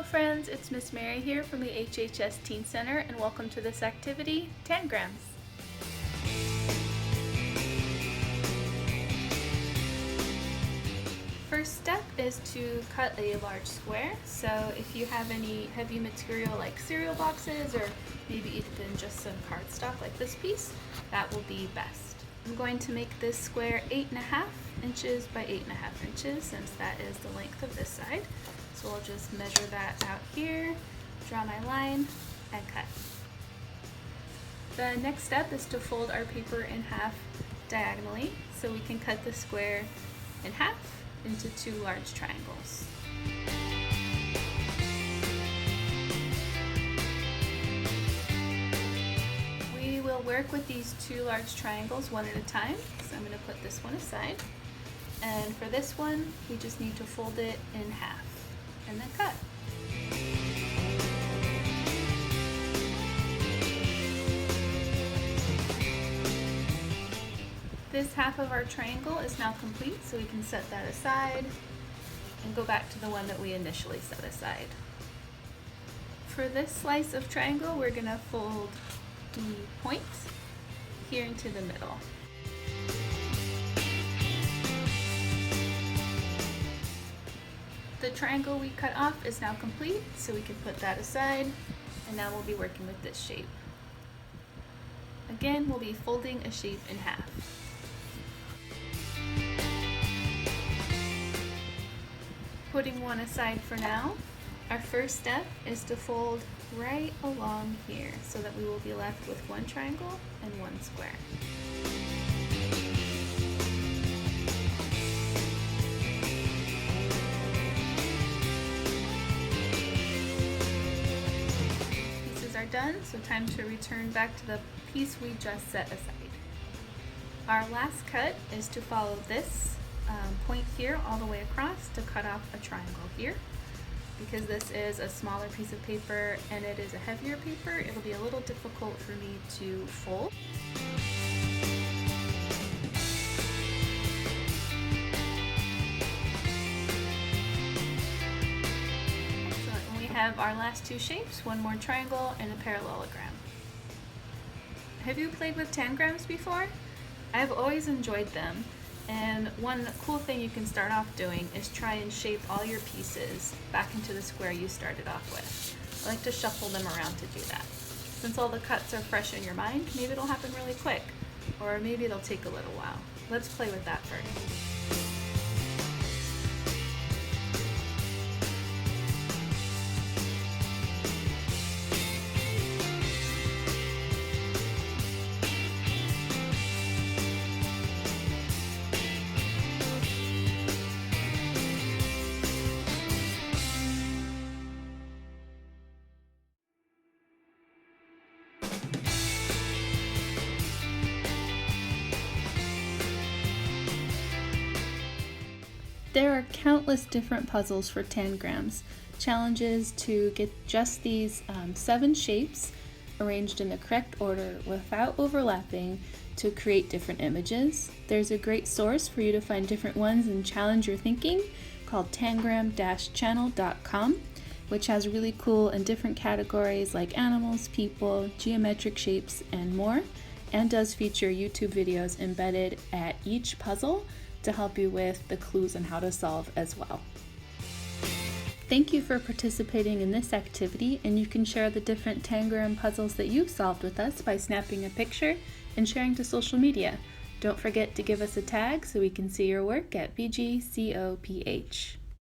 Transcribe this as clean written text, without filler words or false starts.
friends, it's Miss Mary here from the HHS Teen Center, and welcome to this activity, Tangrams. First step is to cut a large square. So if you have any heavy material like cereal boxes or maybe even just some cardstock like this piece, that will be best. I'm going to make this square 8.5 inches by 8.5 inches since that is the length of this side. So I'll just measure that out here, draw my line, and cut. The next step is to fold our paper in half diagonally so we can cut the square in half into two large triangles. We will work with these two large triangles one at a time, so I'm going to put this one aside. And for this one, we just need to fold it in half and then cut. This half of our triangle is now complete, so we can set that aside and go back to the one that we initially set aside. For this slice of triangle, we're going to fold the points here into the middle. The triangle we cut off is now complete, so we can put that aside, and now we'll be working with this shape. Again, we'll be folding a shape in half. Putting one aside for now, our first step is to fold right along here so that we will be left with one triangle and one square. Done, so time to return back to the piece we just set aside. Our last cut is to follow this point here all the way across to cut off a triangle here. Because this is a smaller piece of paper and it is a heavier paper, it'll be a little difficult for me to fold. Have our last two shapes, one more triangle and a parallelogram. Have you played with Tangrams before? I've always enjoyed them, and one cool thing you can start off doing is try and shape all your pieces back into the square you started off with. I like to shuffle them around to do that. Since all the cuts are fresh in your mind, maybe it'll happen really quick, or maybe it'll take a little while. Let's play with that first. There are countless different puzzles for Tangrams, challenges to get just these 7 shapes arranged in the correct order without overlapping to create different images. There's a great source for you to find different ones and challenge your thinking called tangram-channel.com, which has really cool and different categories like animals, people, geometric shapes, and more, and does feature YouTube videos embedded at each puzzle to help you with the clues on how to solve as well. Thank you for participating in this activity, and you can share the different Tangram puzzles that you've solved with us by snapping a picture and sharing to social media. Don't forget to give us a tag so we can see your work at BGCOPH.